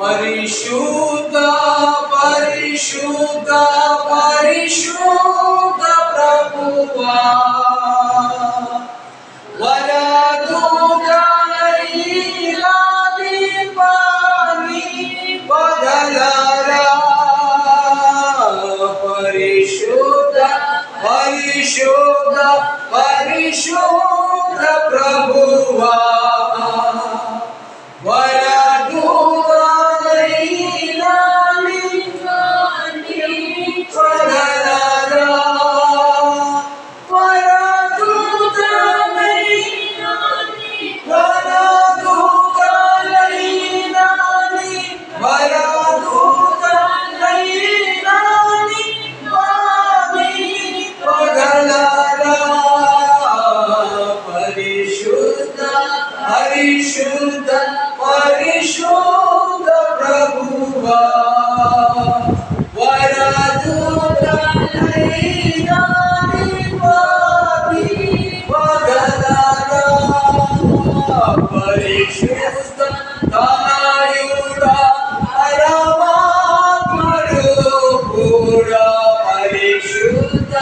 పరిశుద్ధ పరిశుద్ధ పరిశుద్ధ ప్రభువా వరదూతలైలాది పాని బదలరా పరిశుద్ధ పరిశుద్ధ పరిశుద్ధ ప్రభువా పరిశుద్ధ పరిశుద్ధ ప్రభువా వరదూతలైలాది పాని బదలరా పరిశుద్ధ తనయుడా పరమాత్మరూపుడా పరిశుద్ధ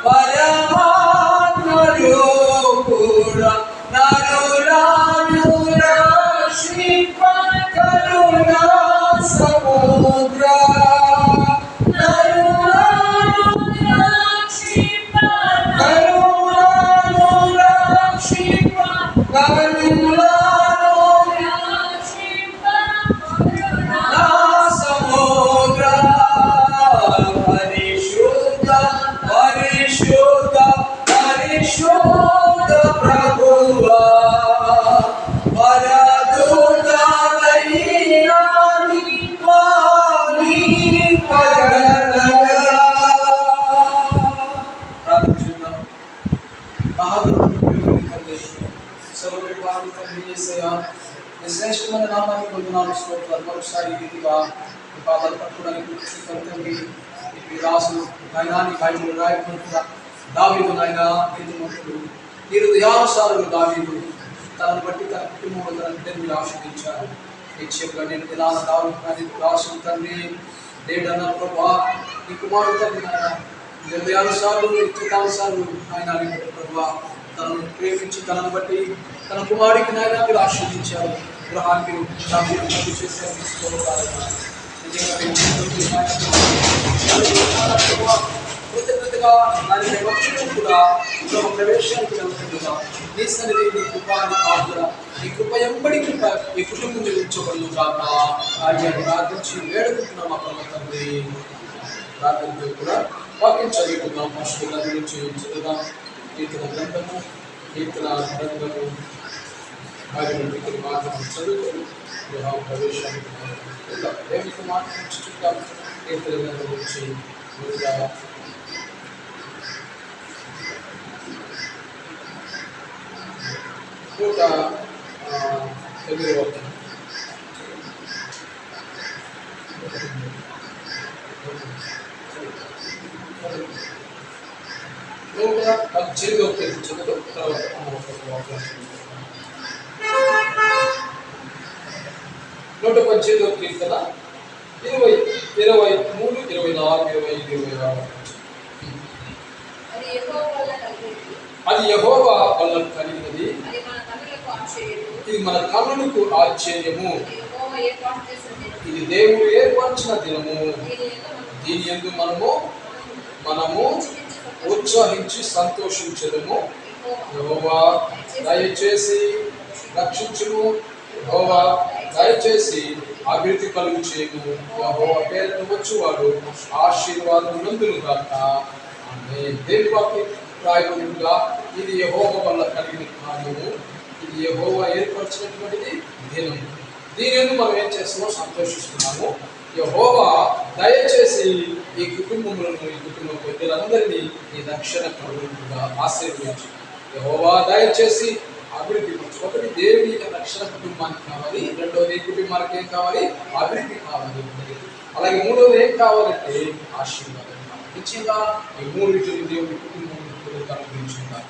పరమాత్మరూపుడా శ్రేష్టమైన నామానికి వందనాలు స్తోత్రాలు. మరోసారి రీతిగా మీ పాదాలు పట్టుకోవడానికి మీ రాసు నాయనా నీ బైబిల్ రాయకుండా దావీదు నాయనా నీతిమంతుడు నీ హృదయానుసారుడు దావీదు తనను బట్టి తన కుటుంబంలో తన బిడ్డను మీరు ఆశ్రయించారు. నిశ్చయంగా నేను విధాన దావీదు రాసు తండ్రి దేవుడు అన్నారు ప్రభా నీ కుమారుడు తండ్రి నాయన హృదయానుసారులు నిత్యకానుసారులు ఆయన ప్రభా తనను ప్రేమించి తనను బట్టి తన కుమారుడికి నాయన మీరు ఆశ్రయించారు. గృహానికి చేశారు కృతజ్ఞతగా దాని కూడా ప్రవేశానికి వెళ్తుండగా నీ సన్నిధి నీ కృపాన్ని కాపుల నీ కృప ఎంబడి కృప ఈ కుటుంబం ఉంచబడును కాక ఆయన ప్రార్థించి వేడుకుంటున్నాం మా తండ్రి. ప్రార్థనతో కూడా వాక్యం చదువుకుందాం. పశువుల గురించి చదువుదాం. కీర్తన గ్రంథము కీర్తన గ్రంథము బైబిల్ మాత్రం చదువుకొని ప్రవేశానికి దేవునికి మాత్రం చూద్దాం. కీర్తన గ్రంథం గురించి నూట 9వ వాక్యం. నూట 18వ చదువు తర్వాత 118వ కీర్తన 20, 23, 24, 25, 26. అది యెహోవా వలన కలిగినది, ఇది మన కన్నులకు ఆశ్చర్యము. ఇది దేవుడు ఏర్పరిచిన దినము, దీని యందు మనము ఉత్సాహించి సంతోషించదము. యెహోవా దయచేసి రక్షించుము, యెహోవా దయచేసి అభివృద్ధి కలుగు చేయము. యెహోవా పేరును వచ్చువాడు ఆశీర్వాదం నందును గాక. ఆమేన్. దేవుని వాక్యం రాయబడినట్టుగా ఇది యెహోవా వల్ల కలిగిన కార్యము, ఇది యెహోవా ఏర్పరిచినటువంటిది దినం. దీని యందు మనం ఏం చేస్తున్నామో సంతోషిస్తున్నాము. యెహోవా దయచేసి ఈ కుటుంబములను ఈ కుటుంబ పెద్దలందరినీ ఈ రక్షణ కలుగుగా ఆశీర్వదించు. యెహోవా దయచేసి అభివృద్ధి పరచు. ఒకటి దేవుని యొక్క రక్షణ కుటుంబానికి కావాలి, రెండోది ఈ కుటుంబానికి ఏం కావాలి? అభివృద్ధి కావాలి. అలాగే మూడోది ఏం కావాలంటే ఆశీర్వాదం. నిశ్చయంగా ఈ మూడింటిని దేవుని కుటుంబం అనుగ్రహించుకుంటారు.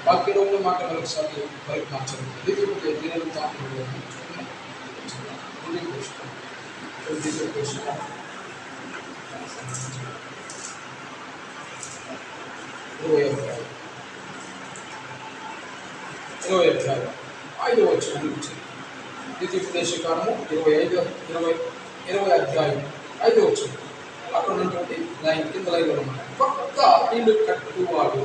వాక్యంలో ఉన్న మాట మరొకసారి పరిపాలించండి. ఐదో వచనం నుంచి ద్వితీయోపదేశకాండము 20 అధ్యాయం 5వ వచనం. అక్కడ ఉన్నటువంటి లైన్ కింద లైన్ అన్నమాట. కొత్త ఇల్లు కట్టువాడు,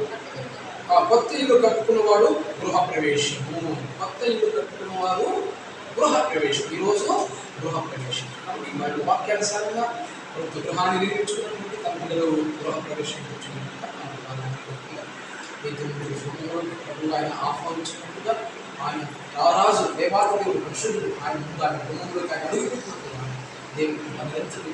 ఆ కొత్త ఇల్లు కట్టుకున్నవాడు గృహ ప్రవేశము. కొత్త ఇల్లు కట్టుకున్నవారు గృహ ప్రవేశం. ఈరోజు గృహ ప్రవేశం. కాబట్టి ఈ వాక్యానుసారంగా గృహాన్ని నిర్మించుకున్నటువంటి తన పిల్లలు గృహ ప్రవేశం ఆయన ఆహ్వానించినట్టుగా ఆయన రారాజు దేవాదేవుడు మనుషులు ఆయన ముందు ఆయన గుణంలోకి ఆయన అడుగుతున్నట్టుగా దేవుడికి నిరంతరం